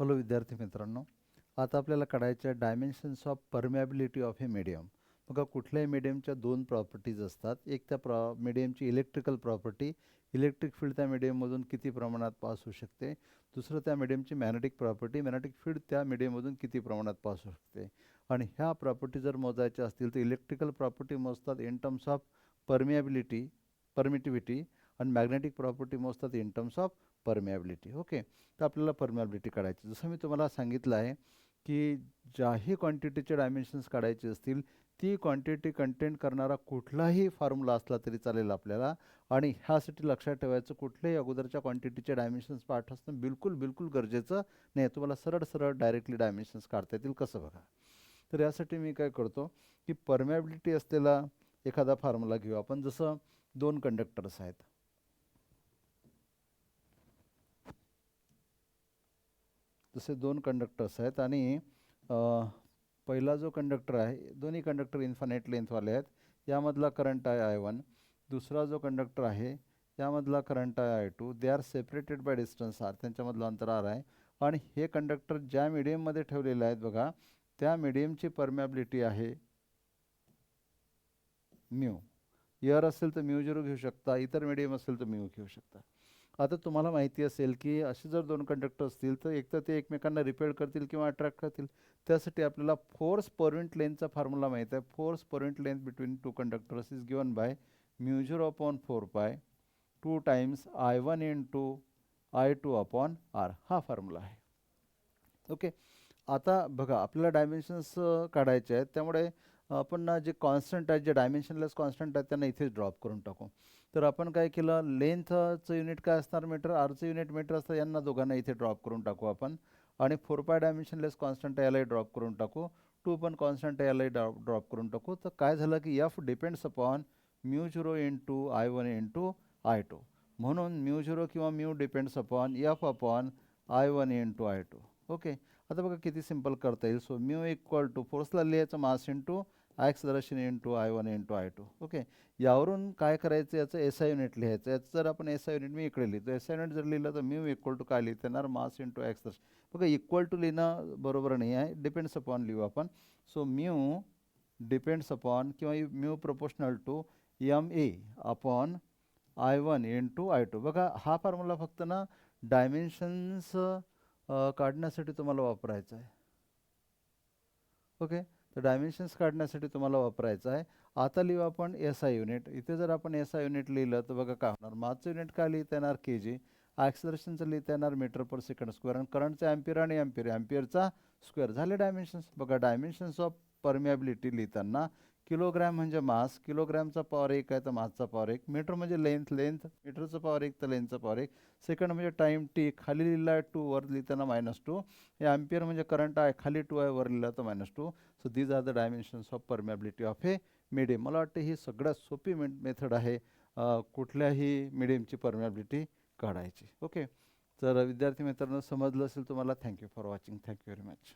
Hello विद्यार्थी मित्रांनो, आता आपल्याला काढायचं आहे dimensions of permeability of a medium. बघा, कुठल्याही मीडियमच्या दोन प्रॉपर्टीज असतात. एक त्या मीडियमची इलेक्ट्रिकल प्रॉपर्टी, इलेक्ट्रिक फील्ड त्या मीडियममधून किती प्रमाणात पास होऊ शकते. दुसरं त्या मीडियमची मॅग्नेटिक प्रॉपर्टी, मॅग्नेटिक फील्ड त्या मीडियममधून किती प्रमाणात पास होऊ शकते. आणि ह्या प्रॉपर्टी जर मोजायच्या असतील तर इलेक्ट्रिकल प्रॉपर्टी मोजतात in terms of permeability, permittivity, आणि मॅग्नेटिक प्रॉपर्टी मोजतात in terms of permeability. Okay, तर आपल्याला परमिएबिलिटी काढायची. जसं मी तुम्हाला सांगितलं आहे की ज्याही क्वांटिटीचे डायमेन्शन्स काढायचे असतील ती क्वांटिटी कंटेंट करणारा कुठलाही फॉर्म्युला असला तरी चालेल आपल्याला. आणि ह्यासाठी लक्षात ठेवायचं, कुठल्याही अगोदरच्या क्वांटिटीचे डायमेन्शन्स पाठ असणं बिलकुल गरजेचं नाही. तुम्हाला सरळ डायरेक्टली डायमेन्शन्स काढता येतील. कसं बघा, तर यासाठी मी काय करतो की परमिएबिलिटी असलेला एखादा फॉर्म्युला घेऊ आपण. जसं दोन कंडक्टर्स आहेत, जसे दोन कंडक्टर्स आहेत आणि पहिला जो कंडक्टर आहे, दोन्ही कंडक्टर इन्फानाइट लेंथवाले आहेत. यामधला करंट आहे I1. दुसरा जो कंडक्टर आहे यामधला करंट आहे I2. They are separated by distance R. त्यांच्यामधलं अंतर R आहे. आणि हे कंडक्टर ज्या मीडियममध्ये ठेवलेले आहेत बघा, त्या मीडियमची परमिएबिलिटी आहे म्यू. एअर असेल तर μ0 घेऊ शकता, इतर मीडियम असेल तर म्यू घेऊ शकता. आता तुम्हाला माहिती असेल की असे जर दोन कंडक्टर असतील तर एक तर ते एकमेकांना रिपेल करतील किंवा अट्रॅक्ट करतील. त्यासाठी आपल्याला फोर्स पर युनिट लेंथचा फॉर्म्युला माहीत आहे. Force per unit length between two conductors is given by μ0/4π 2 times I1 into I2/R. हा फॉर्म्युला आहे. ओके, आता बघा, आपल्याला डायमेन्शन्स काढायचे आहेत. त्यामुळे आपण ना जे कॉन्स्टंट आहेत, जे डायमेन्शनलेस कॉन्स्टंट आहेत, त्यांना इथेच ड्रॉप करून टाकू. तर आपण काय केलं, लेंथचं युनिट काय असणार मीटर, आरचं युनिट मीटर असतं. यांना दोघांना इथे ड्रॉप करून टाकू आपण. आणि 4π डायमेन्शनलेस कॉन्स्टंट यालाही ड्रॉप करून टाकू. 2 पण कॉन्स्टंट यालाही ड्रॉप करून टाकू. तर काय झालं की F depends upon μ0 into I1 into I2. म्हणून μ0 किंवा mu depends upon F/I1 into I2. Okay, आता बघा किती सिंपल करता येईल. सो म्यू इक्वल टू फोर्सला लिहायचं mass into acceleration into I1 into I2. Okay, यावरून काय करायचं, याचं SI युनिट लिहायचं. याचं जर आपण SI युनिट मी इकडे लिहितो, SI युनिट जर लिहिलं तर म्यू इक्वल टू काय लिहिता येणार, मास इंटू ॲक्सलरेशन. बघा, इक्वल टू लिहिणं बरोबर नाही आहे, डिपेंड्स अपॉन लिहू आपण. सो म्यू डिपेंड्स अपॉन किंवा mu proportional to MA upon I1 into I2. बघा, हा फॉर्म्युला फक्त ना डायमेन्शन्स काढण्यासाठी तुम्हाला वापरायचा आहे. ओके, तर डायमेन्शन्स काढण्यासाठी तुम्हाला वापरायचं आहे. आता लिहू आपण SI युनिट. इथे जर आपण SI युनिट लिहिलं तर बघा काय होणार, मासचं युनिट काय लिहिता येणार, kg. ॲक्सलरेशनचं लिहिता येणार मीटर पर सेकंड स्क्वेअर. आणि करंटचं ॲम्पियर आणि ॲम्पियरचा स्क्वेअर. झाले डायमेन्शन्स. बघा, डायमेन्शन्स ऑफ परमिएबिलिटी लिहिताना किलोग्रॅम म्हणजे मास, किलोग्रॅमचा पॉवर 1 आहे तर मासचा पॉवर 1. मीटर म्हणजे लेंथ, मीटरचं पॉवर 1 तर लेंथचं पॉवर 1. सेकंड म्हणजे टाईम T, खाली लिहिला आहे 2, वर लिहिताना -2. हे ॲम्पियर म्हणजे करंट आहे, खाली 2 आहे, वर लिहिला तर -2. So these are the dimensions of permeability of a medium. मला वाटतं ही सगळ्यात सोपी मेथड आहे कुठल्याही मीडियमची परमिएबिलिटी काढायची. ओके, तर विद्यार्थी मित्रांनो, समजलं असेल तुम्हाला. Thank you for watching. Thank you very much.